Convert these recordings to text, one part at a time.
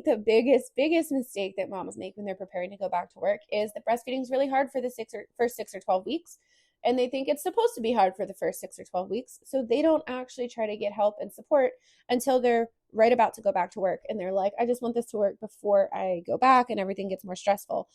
The biggest mistake that moms make when they're preparing to go back to work is that breastfeeding is really hard for the first 6 or 12 weeks. And they think it's supposed to be hard for the first 6 or 12 weeks. So they don't actually try to get help and support until they're right about to go back to work. And they're like, I just want this to work before I go back and everything gets more stressful.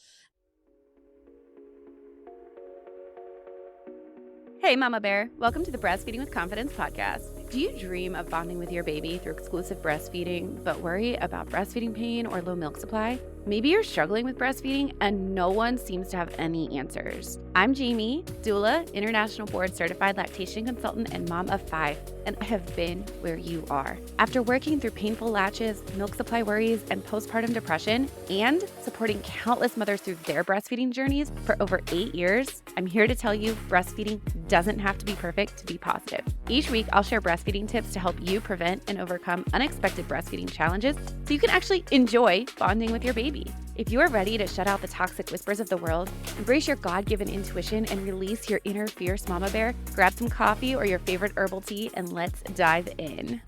Hey, Mama Bear. Welcome to the Breastfeeding with Confidence podcast. Do you dream of bonding with your baby through exclusive breastfeeding, but worry about breastfeeding pain or low milk supply? Maybe you're struggling with breastfeeding and no one seems to have any answers. I'm Jamie, doula, international board certified lactation consultant and mom of 5, and I have been where you are. After working through painful latches, milk supply worries, and postpartum depression, and supporting countless mothers through their breastfeeding journeys for over 8 years, I'm here to tell you breastfeeding doesn't have to be perfect to be positive. Each week, I'll share breastfeeding tips to help you prevent and overcome unexpected breastfeeding challenges so you can actually enjoy bonding with your baby. If you are ready to shut out the toxic whispers of the world, embrace your God-given intuition, and release your inner fierce mama bear, grab some coffee or your favorite herbal tea and let's dive in.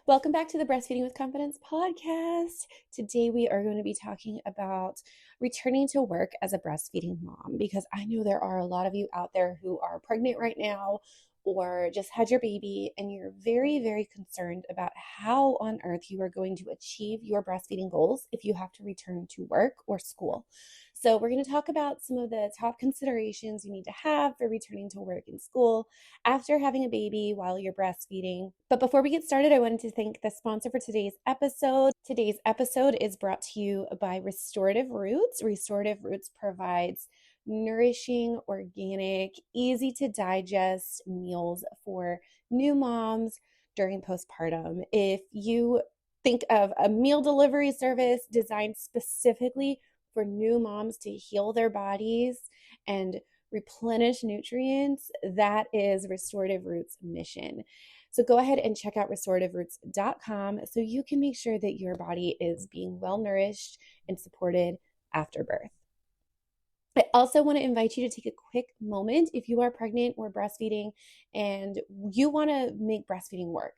Welcome back to the Breastfeeding with Confidence podcast. Today we are going to be talking about returning to work as a breastfeeding mom, because I know there are a lot of you out there who are pregnant right now or just had your baby, and you're very, very concerned about how on earth you are going to achieve your breastfeeding goals if you have to return to work or school. So we're going to talk about some of the top considerations you need to have for returning to work and school after having a baby while you're breastfeeding. But before we get started, I wanted to thank the sponsor for today's episode. Today's episode is brought to you by Restorative Roots. Restorative Roots provides nourishing, organic, easy to digest meals for new moms during postpartum. If you think of a meal delivery service designed specifically for new moms to heal their bodies and replenish nutrients, that is Restorative Roots' mission. So go ahead and check out restorativeroots.com so you can make sure that your body is being well nourished and supported after birth. I also want to invite you to take a quick moment if you are pregnant or breastfeeding and you want to make breastfeeding work.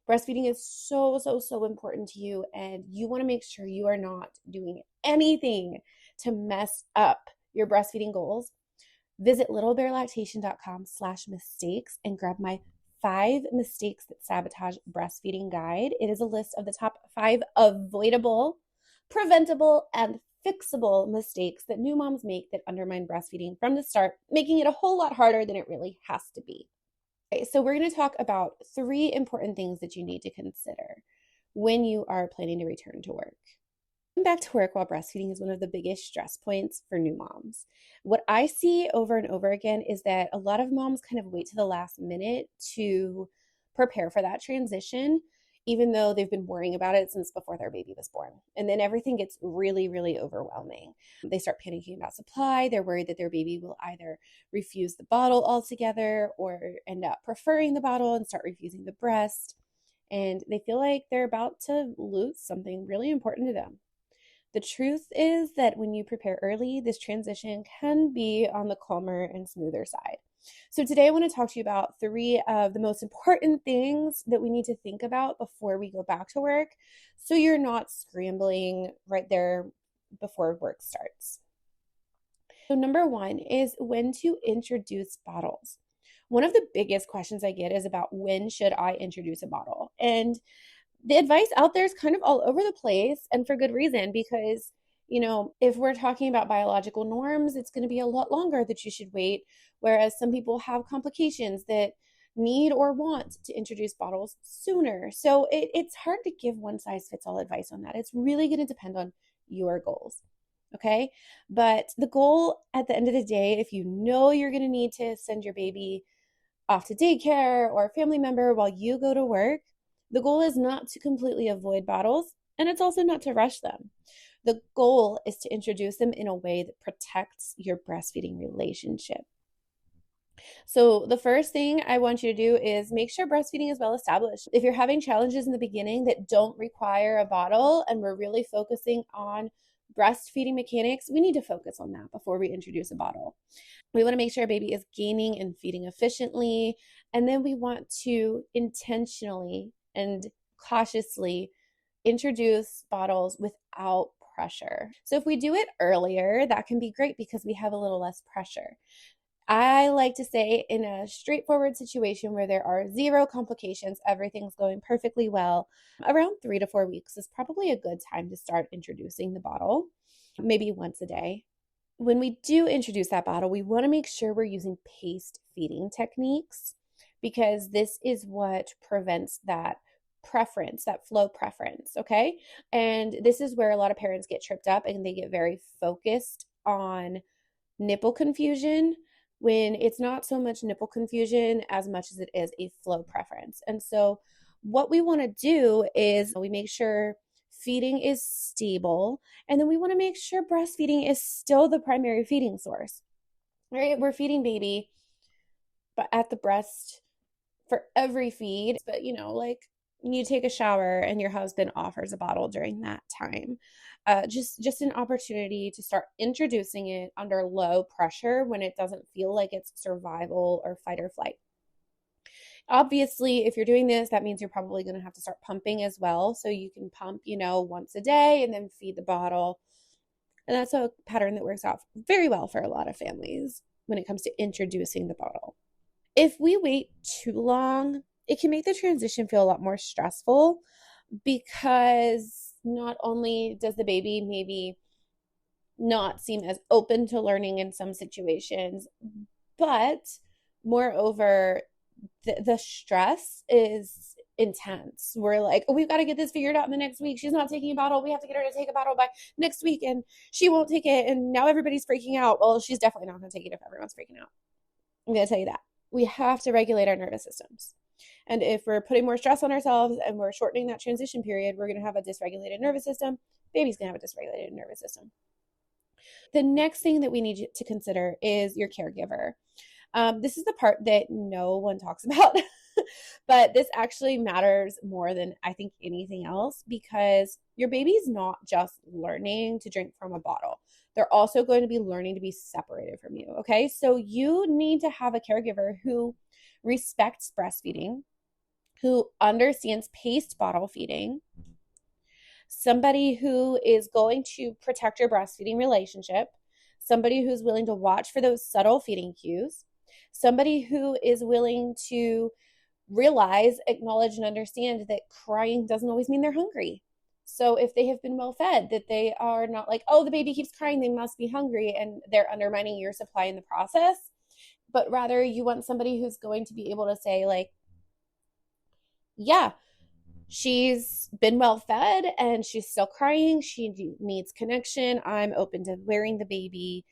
Breastfeeding is so important to you, and you want to make sure you are not doing anything to mess up your breastfeeding goals. Visit littlebearlactation.com/mistakes and grab my 5 mistakes that sabotage breastfeeding guide. It is a list of the top 5 avoidable, preventable, and fixable mistakes that new moms make that undermine breastfeeding from the start, making it a whole lot harder than it really has to be. Okay, so we're going to talk about 3 important things that you need to consider when you are planning to return to work. Going back to work while breastfeeding is one of the biggest stress points for new moms. What I see over and over again is that a lot of moms kind of wait to the last minute to prepare for that transition, even though they've been worrying about it since before their baby was born. And then everything gets really, really overwhelming. They start panicking about supply. They're worried that their baby will either refuse the bottle altogether or end up preferring the bottle and start refusing the breast. And they feel like they're about to lose something really important to them. The truth is that when you prepare early, this transition can be on the calmer and smoother side. So today I want to talk to you about 3 of the most important things that we need to think about before we go back to work, so you're not scrambling right there before work starts. So number 1 is when to introduce bottles. One of the biggest questions I get is about when should I introduce a bottle? And the advice out there is kind of all over the place, and for good reason, because if we're talking about biological norms, it's going to be a lot longer that you should wait, whereas some people have complications that need or want to introduce bottles sooner. So it's hard to give one size fits all advice on that. It's really going to depend on your goals. Okay. But the goal at the end of the day, if you know you're going to need to send your baby off to daycare or a family member while you go to work, the goal is not to completely avoid bottles, and it's also not to rush them. The goal is to introduce them in a way that protects your breastfeeding relationship. So the first thing I want you to do is make sure breastfeeding is well established. If you're having challenges in the beginning that don't require a bottle and we're really focusing on breastfeeding mechanics, we need to focus on that before we introduce a bottle. We want to make sure our baby is gaining and feeding efficiently, and then we want to intentionally and cautiously introduce bottles without pressure. So if we do it earlier, that can be great because we have a little less pressure. I like to say in a straightforward situation where there are zero complications, everything's going perfectly well, around 3 to 4 weeks is probably a good time to start introducing the bottle, maybe once a day. When we do introduce that bottle, we want to make sure we're using paced feeding techniques because this is what prevents that preference, that flow preference, okay? And this is where a lot of parents get tripped up and they get very focused on nipple confusion when it's not so much nipple confusion as much as it is a flow preference. And so what we want to do is we make sure feeding is stable, and then we want to make sure breastfeeding is still the primary feeding source. Right? We're feeding baby but at the breast for every feed, but like you take a shower and your husband offers a bottle during that time. Just an opportunity to start introducing it under low pressure when it doesn't feel like it's survival or fight or flight. Obviously, if you're doing this, that means you're probably going to have to start pumping as well. So you can pump, once a day and then feed the bottle. And that's a pattern that works out very well for a lot of families when it comes to introducing the bottle. If we wait too long, it can make the transition feel a lot more stressful because not only does the baby maybe not seem as open to learning in some situations, but moreover, the stress is intense. We're like, oh, we've got to get this figured out in the next week. She's not taking a bottle. We have to get her to take a bottle by next week, and she won't take it. And now everybody's freaking out. Well, she's definitely not going to take it if everyone's freaking out. I'm going to tell you that. We have to regulate our nervous systems. And if we're putting more stress on ourselves and we're shortening that transition period, we're going to have a dysregulated nervous system. Baby's going to have a dysregulated nervous system. The next thing that we need to consider is your caregiver. This is the part that no one talks about, but this actually matters more than I think anything else because your baby's not just learning to drink from a bottle. They're also going to be learning to be separated from you, okay? So you need to have a caregiver who respects breastfeeding, who understands paced bottle feeding, somebody who is going to protect your breastfeeding relationship, somebody who's willing to watch for those subtle feeding cues, somebody who is willing to realize, acknowledge, and understand that crying doesn't always mean they're hungry. So if they have been well fed, that they are not like, oh, the baby keeps crying, they must be hungry, and they're undermining your supply in the process. But rather, you want somebody who's going to be able to say, like, yeah, she's been well fed and she's still crying. She needs connection. I'm open to wearing the baby.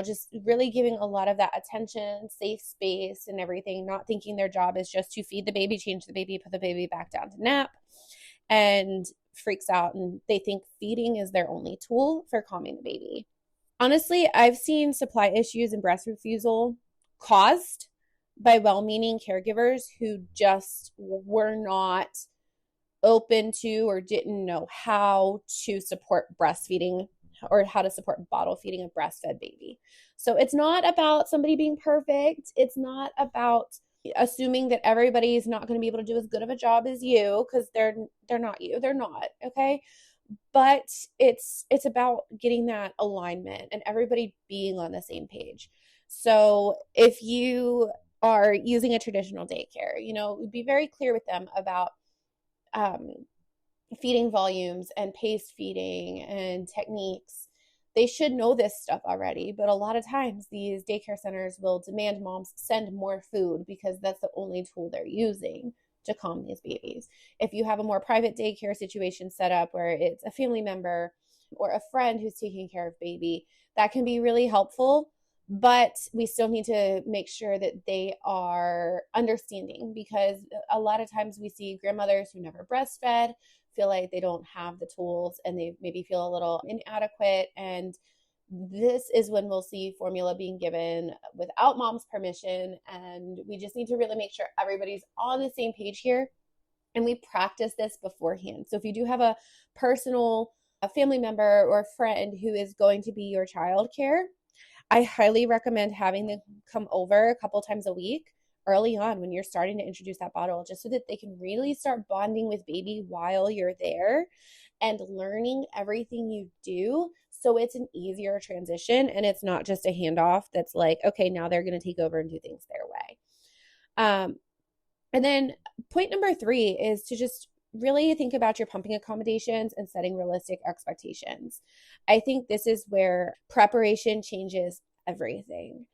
Just really giving a lot of that attention, safe space and everything, not thinking their job is just to feed the baby, change the baby, put the baby back down to nap, and freaks out and they think feeding is their only tool for calming the baby. Honestly, I've seen supply issues in breast refusal caused by well-meaning caregivers who just were not open to or didn't know how to support breastfeeding or how to support bottle feeding a breastfed baby. So it's not about somebody being perfect. It's not about assuming that everybody is not going to be able to do as good of a job as you because they're not you. They're not, okay? But it's about getting that alignment and everybody being on the same page. So if you are using a traditional daycare, be very clear with them about feeding volumes and paced feeding and techniques. They should know this stuff already, but a lot of times these daycare centers will demand moms send more food because that's the only tool they're using to calm these babies. If you have a more private daycare situation set up where it's a family member or a friend who's taking care of baby, that can be really helpful, but we still need to make sure that they are understanding because a lot of times we see grandmothers who never breastfed feel like they don't have the tools and they maybe feel a little inadequate. And this is when we'll see formula being given without mom's permission. And we just need to really make sure everybody's on the same page here. And we practice this beforehand. So if you do have a family member or a friend who is going to be your childcare, I highly recommend having them come over a couple times a week early on when you're starting to introduce that bottle, just so that they can really start bonding with baby while you're there and learning everything you do. So it's an easier transition and it's not just a handoff that's like, okay, now they're going to take over and do things their way. And then point number 3 is to just really think about your pumping accommodations and setting realistic expectations. I think this is where preparation changes everything.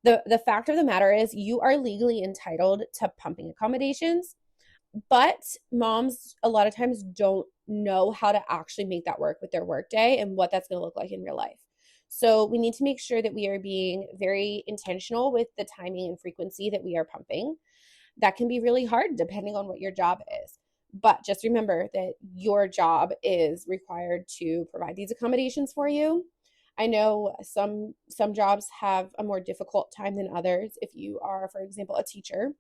The fact of the matter is you are legally entitled to pumping accommodations, but moms a lot of times don't know how to actually make that work with their workday and what that's going to look like in real life. So we need to make sure that we are being very intentional with the timing and frequency that we are pumping. That can be really hard depending on what your job is. But just remember that your job is required to provide these accommodations for you. I know some jobs have a more difficult time than others. If you are, for example, a teacher,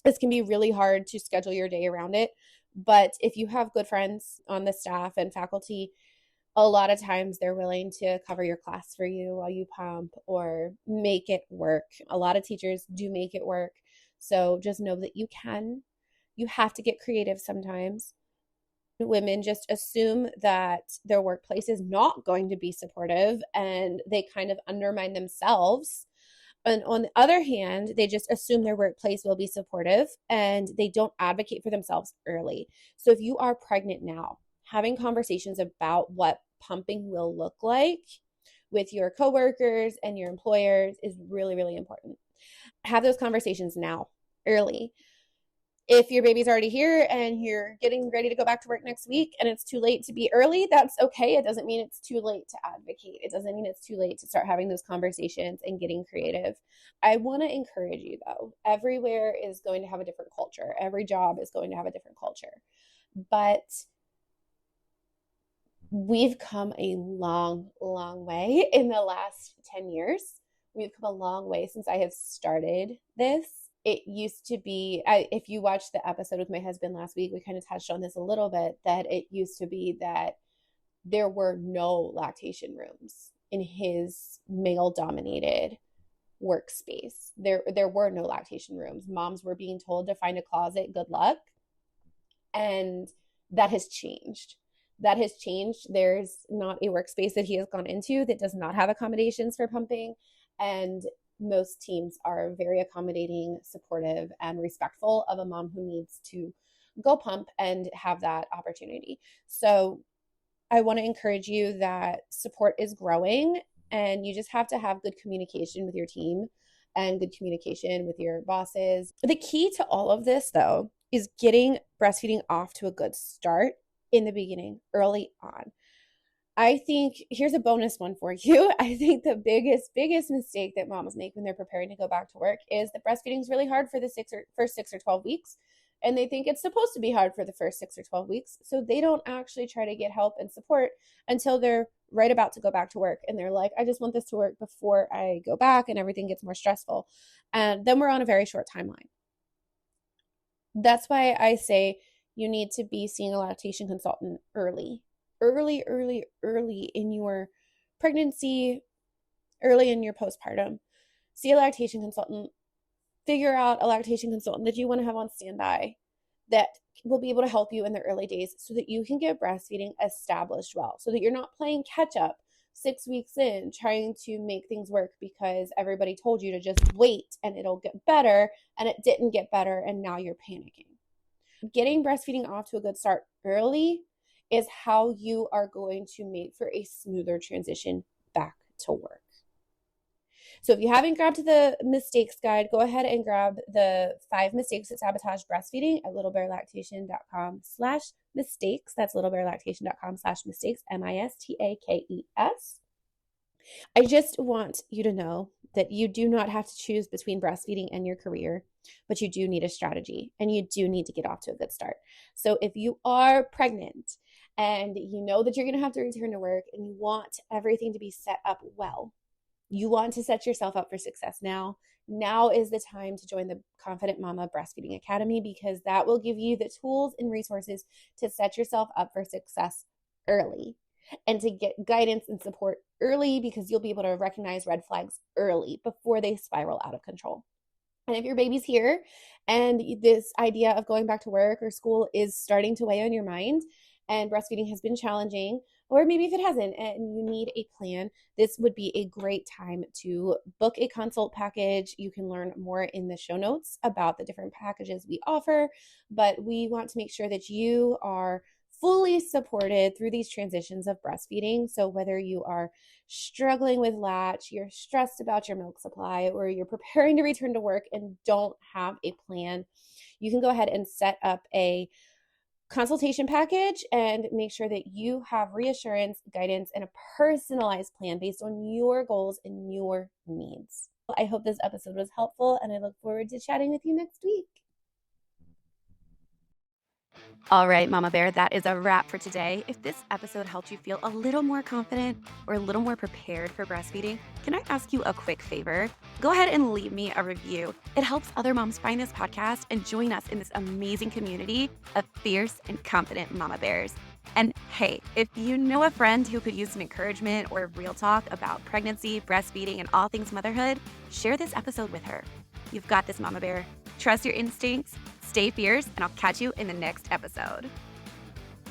this can be really hard to schedule your day around it. But if you have good friends on the staff and faculty, a lot of times they're willing to cover your class for you while you pump or make it work. A lot of teachers do make it work. So just know that you can. You have to get creative sometimes. Women just assume that their workplace is not going to be supportive and they kind of undermine themselves. And on the other hand, they just assume their workplace will be supportive and they don't advocate for themselves early. So if you are pregnant now, having conversations about what pumping will look like with your coworkers and your employers is really, really important. Have those conversations now, early. If your baby's already here and you're getting ready to go back to work next week and it's too late to be early, that's okay. It doesn't mean it's too late to advocate. It doesn't mean it's too late to start having those conversations and getting creative. I want to encourage you though, everywhere is going to have a different culture. Every job is going to have a different culture. But we've come a long, long way in the last 10 years. We've come a long way since I have started this. It used to be, if you watched the episode with my husband last week, we kind of touched on this a little bit, that it used to be that there were no lactation rooms in his male-dominated workspace. There were no lactation rooms. Moms were being told to find a closet, good luck. And that has changed. That has changed. There's not a workspace that he has gone into that does not have accommodations for pumping. And most teams are very accommodating, supportive, and respectful of a mom who needs to go pump and have that opportunity. So I want to encourage you that support is growing and you just have to have good communication with your team and good communication with your bosses. The key to all of this, though, is getting breastfeeding off to a good start in the beginning, early on. I think here's a bonus one for you. I think the biggest mistake that moms make when they're preparing to go back to work is that breastfeeding is really hard for the first 6 or 12 weeks. And they think it's supposed to be hard for the first 6 or 12 weeks. So they don't actually try to get help and support until they're right about to go back to work. And they're like, I just want this to work before I go back and everything gets more stressful. And then we're on a very short timeline. That's why I say you need to be seeing a lactation consultant early in your pregnancy, early in your postpartum. See a lactation consultant. Figure out a lactation consultant that you want to have on standby that will be able to help you in the early days so that you can get breastfeeding established well, so that you're not playing catch up 6 weeks in trying to make things work because everybody told you to just wait and it'll get better, and it didn't get better and now you're panicking. Getting breastfeeding off to a good start early is how you are going to make for a smoother transition back to work. So if you haven't grabbed the mistakes guide, go ahead and grab the 5 mistakes that sabotage breastfeeding at littlebearlactation.com/mistakes. That's littlebearlactation.com/mistakes, MISTAKES. I just want you to know that you do not have to choose between breastfeeding and your career, but you do need a strategy and you do need to get off to a good start. So if you are pregnant and you know that you're going to have to return to work and you want everything to be set up well, you want to set yourself up for success now. Now is the time to join the Confident Mama Breastfeeding Academy, because that will give you the tools and resources to set yourself up for success early and to get guidance and support early, because you'll be able to recognize red flags early before they spiral out of control. And if your baby's here and this idea of going back to work or school is starting to weigh on your mind and breastfeeding has been challenging, or maybe if it hasn't and you need a plan, this would be a great time to book a consult package. You can learn more in the show notes about the different packages we offer, but we want to make sure that you are fully supported through these transitions of breastfeeding. So whether you are struggling with latch, you're stressed about your milk supply, or you're preparing to return to work and don't have a plan, you can go ahead and set up a consultation package and make sure that you have reassurance, guidance, and a personalized plan based on your goals and your needs. I hope this episode was helpful, and I look forward to chatting with you next week. All right, Mama Bear, that is a wrap for today. If this episode helped you feel a little more confident or a little more prepared for breastfeeding, can I ask you a quick favor? Go ahead and leave me a review. It helps other moms find this podcast and join us in this amazing community of fierce and confident Mama Bears. And hey, if you know a friend who could use some encouragement or real talk about pregnancy, breastfeeding, and all things motherhood, share this episode with her. You've got this, Mama Bear. Trust your instincts, stay fierce, and I'll catch you in the next episode.